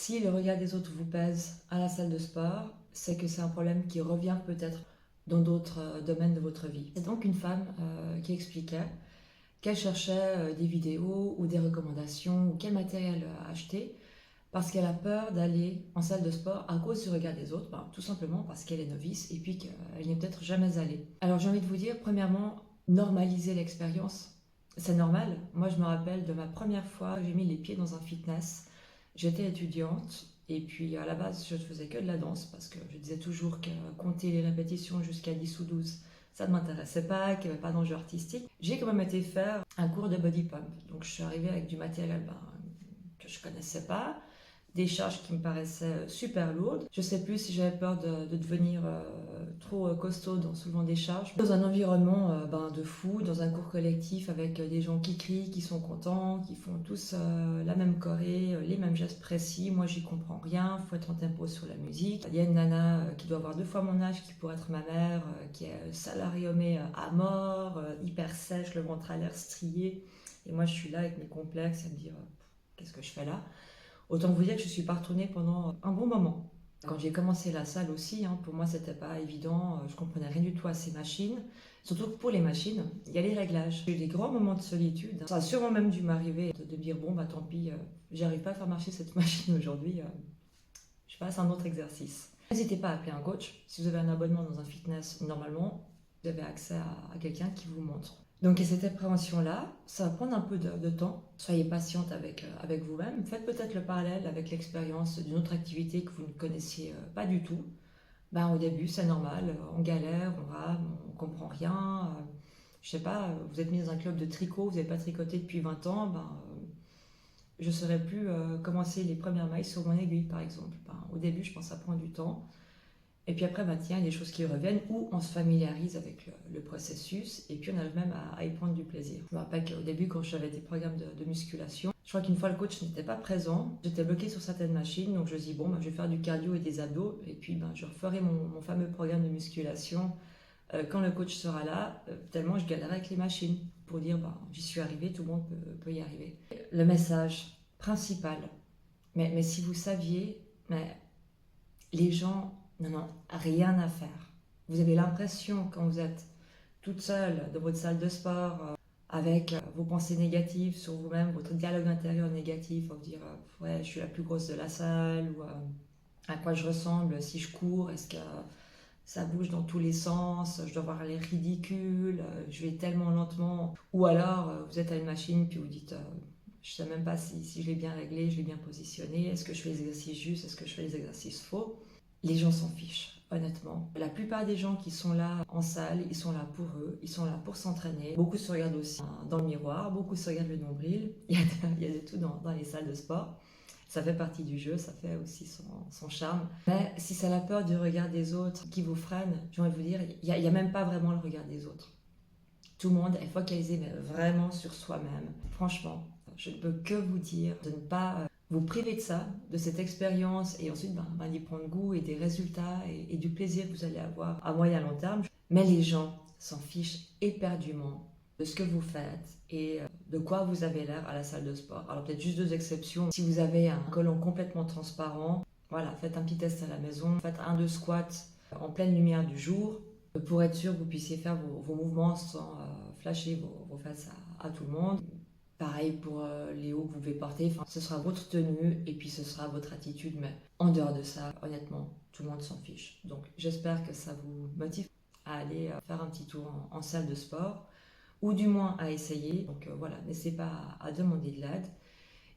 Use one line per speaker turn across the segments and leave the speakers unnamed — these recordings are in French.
Si le regard des autres vous pèse à la salle de sport, c'est que c'est un problème qui revient peut-être dans d'autres domaines de votre vie. C'est donc une femme qui expliquait qu'elle cherchait des vidéos ou des recommandations ou quel matériel acheter parce qu'elle a peur d'aller en salle de sport à cause du regard des autres, tout simplement parce qu'elle est novice et puis qu'elle n'est peut-être jamais allée. Alors j'ai envie de vous dire, premièrement, normaliser l'expérience. C'est normal. Moi, je me rappelle de ma première fois que j'ai mis les pieds dans un fitness. J'étais étudiante et puis à la base, je ne faisais que de la danse parce que je disais toujours que compter les répétitions jusqu'à 10 ou 12, ça ne m'intéressait pas, qu'il n'y avait pas d'enjeu artistique. J'ai quand même été faire un cours de body pump. Donc je suis arrivée avec du matériel que je ne connaissais pas, des charges qui me paraissaient super lourdes. Je ne sais plus si j'avais peur de devenir trop costaud en soulevant des charges. Dans un environnement de fou, dans un cours collectif avec des gens qui crient, qui sont contents, qui font tous la même choré, les mêmes gestes précis. Moi, j'y comprends rien. Il faut être en tempo sur la musique. Il y a une nana qui doit avoir 2 fois mon âge, qui pourrait être ma mère, qui est salariomée à mort, hyper sèche, le ventre à l'air strié. Et moi, je suis là avec mes complexes à me dire qu'est-ce que je fais là? Autant vous dire que je suis pas retournée pendant un bon moment. Quand j'ai commencé la salle aussi, pour moi c'était pas évident, je comprenais rien du tout à ces machines. Surtout que pour les machines, il y a les réglages. J'ai eu des grands moments de solitude. Ça a sûrement même dû m'arriver de me dire bon bah tant pis, j'arrive pas à faire marcher cette machine aujourd'hui, je passe à un autre exercice. N'hésitez pas à appeler un coach. Si vous avez un abonnement dans un fitness, normalement, vous avez accès à quelqu'un qui vous montre. Donc, et cette appréhension-là, ça va prendre un peu de temps. Soyez patiente avec vous-même. Faites peut-être le parallèle avec l'expérience d'une autre activité que vous ne connaissiez pas du tout. Au début, c'est normal, on galère, on rame, on comprend rien. Je sais pas, vous êtes mis dans un club de tricot, vous n'avez pas tricoté depuis 20 ans, je ne saurais plus commencer les premières mailles sur mon aiguille, par exemple. Au début, je pense que ça prend du temps. Et puis après, tiens, il y a des choses qui reviennent où on se familiarise avec le processus et puis on arrive même à y prendre du plaisir. Je me rappelle qu'au début, quand j'avais des programmes de musculation, je crois qu'une fois le coach n'était pas présent, j'étais bloquée sur certaines machines, donc je me dis bon, je vais faire du cardio et des abdos et puis je referai mon fameux programme de musculation quand le coach sera là, tellement je galérais avec les machines pour dire j'y suis arrivée, tout le monde peut y arriver. Le message principal, mais si vous saviez, mais les gens n'en ont rien à faire. Vous avez l'impression quand vous êtes toute seule dans votre salle de sport, avec vos pensées négatives sur vous-même, votre dialogue intérieur négatif, vous dire ouais, je suis la plus grosse de la salle, ou à quoi je ressemble si je cours, est-ce que ça bouge dans tous les sens, je dois avoir l'air ridicule, je vais tellement lentement. Ou alors vous êtes à une machine puis vous dites je ne sais même pas si je l'ai bien réglé, je l'ai bien positionné, est-ce que je fais les exercices justes, est-ce que je fais les exercices faux. Les gens s'en fichent, honnêtement. La plupart des gens qui sont là en salle, ils sont là pour eux, ils sont là pour s'entraîner. Beaucoup se regardent aussi dans le miroir, beaucoup se regardent le nombril. Il y a de tout dans les salles de sport. Ça fait partie du jeu, ça fait aussi son charme. Mais si c'est la peur du regard des autres qui vous freine, j'ai envie de vous dire, il n'y a même pas vraiment le regard des autres. Tout le monde est focalisé mais vraiment sur soi-même. Franchement, je ne peux que vous dire de ne pas vous priver de ça, de cette expérience et ensuite d'y prendre goût et des résultats et du plaisir que vous allez avoir à moyen et à long terme. Mais les gens s'en fichent éperdument de ce que vous faites et de quoi vous avez l'air à la salle de sport. Alors peut-être juste 2 exceptions. Si vous avez un collant complètement transparent, voilà, faites un petit test à la maison, faites 1-2 squats en pleine lumière du jour pour être sûr que vous puissiez faire vos mouvements sans flasher vos fesses à tout le monde. Pareil pour les hauts que vous devez porter, ce sera votre tenue et puis ce sera votre attitude, mais en dehors de ça, honnêtement, tout le monde s'en fiche. Donc j'espère que ça vous motive à aller faire un petit tour en salle de sport, ou du moins à essayer. Donc voilà, n'hésitez pas à demander de l'aide.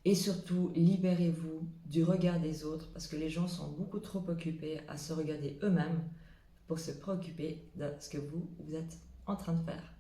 Et surtout, libérez-vous du regard des autres parce que les gens sont beaucoup trop occupés à se regarder eux-mêmes pour se préoccuper de ce que vous êtes en train de faire.